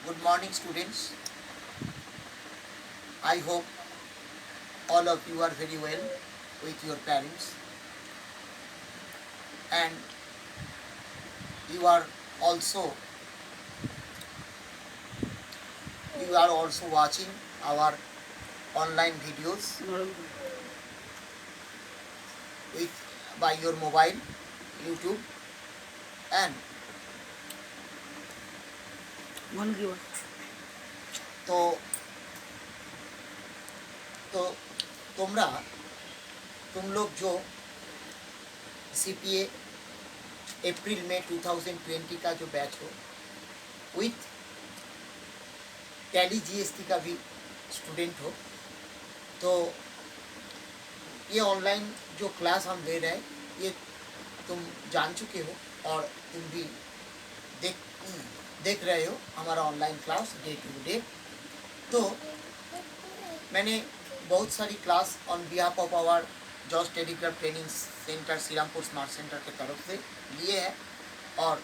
Good morning, students. I hope all of you are very well with your parents, and you are also watching our online videos with by your mobile, YouTube, and तो तुम लोग जो CPA अप्रैल में 2020 का जो batch हो with tally GST का भी स्टूडेंट हो, तो ये ऑनलाइन जो क्लास हम ले रहे हैं ये तुम जान चुके हो और तुम भी देख रहे हो हमारा online class day to day. तो मैंने बहुत सारी class on behalf of our Jos telegraph training centre Shrirampur smart centre के तरफ से लिए हैं और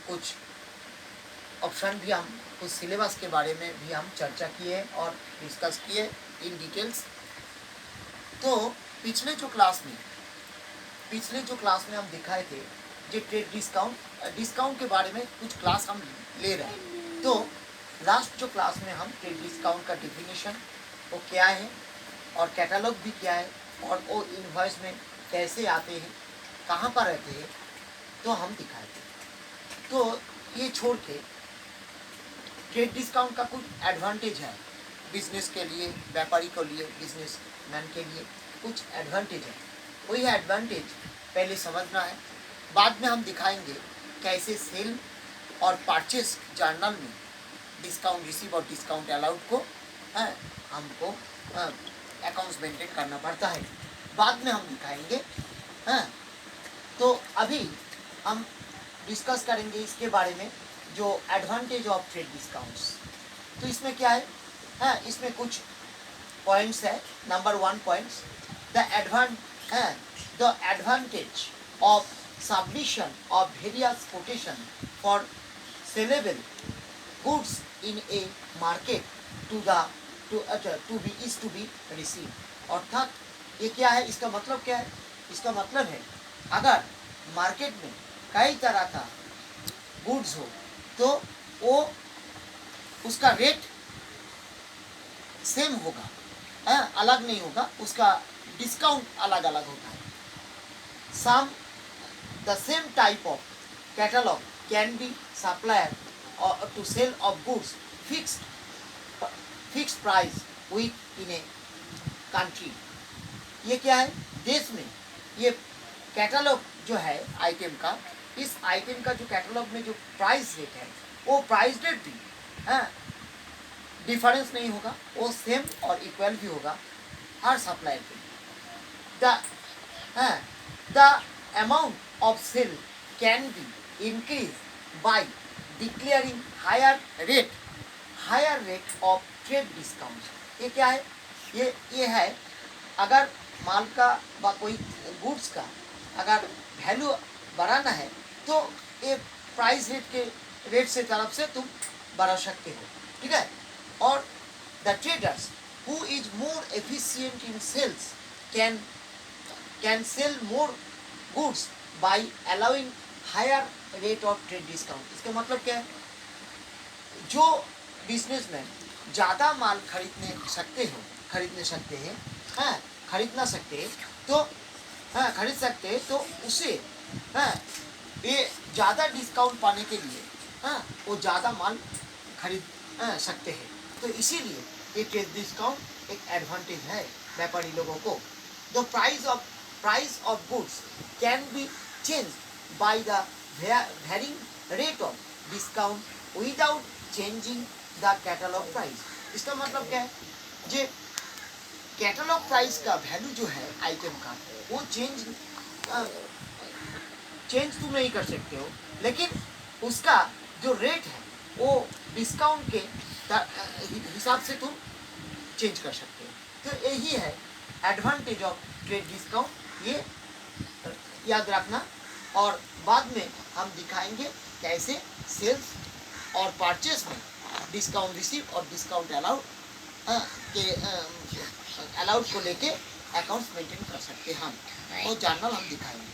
कुछ ऑप्शन भी हम कुछ सिलेबस के बारे में भी हम चर्चा किए और डिस्कस किए इन डिटेल्स। तो पिछले जो क्लास में हम दिखाए थे जो ट्रेड डिस्काउंट के बारे में कुछ क्लास हम ले रहे हैं। तो लास्ट जो क्लास में हम ट्रेड डिस्काउंट का डेफिनेशन वो क्या है और कैटलॉग भी क्या है और वो इनवॉइस में कैसे आते हैं, कहाँ पर रहते हैं, तो हम दिखाए थे। तो ये छोड़ के ट्रेड डिस्काउंट का कुछ एडवांटेज है बिजनेस के लिए, व्यापारी के लिए, बिजनेसमैन के लिए कुछ एडवांटेज है। वही एडवांटेज पहले समझना है, बाद में हम दिखाएंगे कैसे सेल और परचेस जर्नल में डिस्काउंट रिसीव और डिस्काउंट अलाउड को हमको अकाउंट्स मेंटेन करना पड़ता है, बाद में हम दिखाएंगे। तो अभी हम डिस्कस करेंगे इसके बारे में जो एडवांटेज ऑफ ट्रेड डिस्काउंट्स। तो इसमें क्या है, इसमें कुछ पॉइंट्स है। Number 1 points, the advantage of submission of various quotation for saleable goods in a market to be receive. अर्थात ये क्या है, इसका मतलब क्या है, इसका मतलब है अगर मार्केट में कई तरह का गुड्स हो तो वो उसका रेट सेम होगा, अलग नहीं होगा, उसका डिस्काउंट अलग अलग होता है। The same type of catalogue can be supplier to sale of goods fixed price within a country. ये क्या है, देश में ये कैटलॉग जो है आइटम का, इस आइटम का जो कैटलॉग में जो प्राइस रेट है वो प्राइस रेट भी डिफरेंस नहीं होगा, वो सेम और इक्वल भी होगा हर सप्लायर के। The amount of sale can be increase by declaring higher rate of trade discount. ये क्या है, ये है अगर माल का व कोई गुड्स का अगर वैल्यू बढ़ाना है तो ये प्राइस रेट से तरफ से तुम बढ़ा सकते हो, ठीक है। और the traders who is more efficient in sales can sell more goods by allowing higher rate of trade discount. इसका मतलब क्या है, जो बिजनेसमैन ज़्यादा माल खरीदना सकते हैं तो उसे ये ज़्यादा डिस्काउंट पाने के लिए वो ज़्यादा माल खरीद सकते हैं। तो इसीलिए ये ट्रेड डिस्काउंट एक एडवांटेज है व्यापारी लोगों को। The price of goods can be change by the varying rate of discount without changing the catalogue price. इसका मतलब क्या है, जे कैटलॉग प्राइस का वैल्यू जो है आइटम का वो चेंज तुम नहीं कर सकते हो, लेकिन उसका जो रेट है वो डिस्काउंट के हिसाब से तुम चेंज कर सकते हो। तो यही है एडवांटेज ऑफ ट्रेड डिस्काउंट, ये याद रखना। और बाद में हम दिखाएंगे कैसे सेल्स और परचेस में डिस्काउंट रिसीव और डिस्काउंट अलाउड के अलाउड को लेके अकाउंट्स मेंटेन कर सकते हैं हम, और जर्नल हम दिखाएंगे।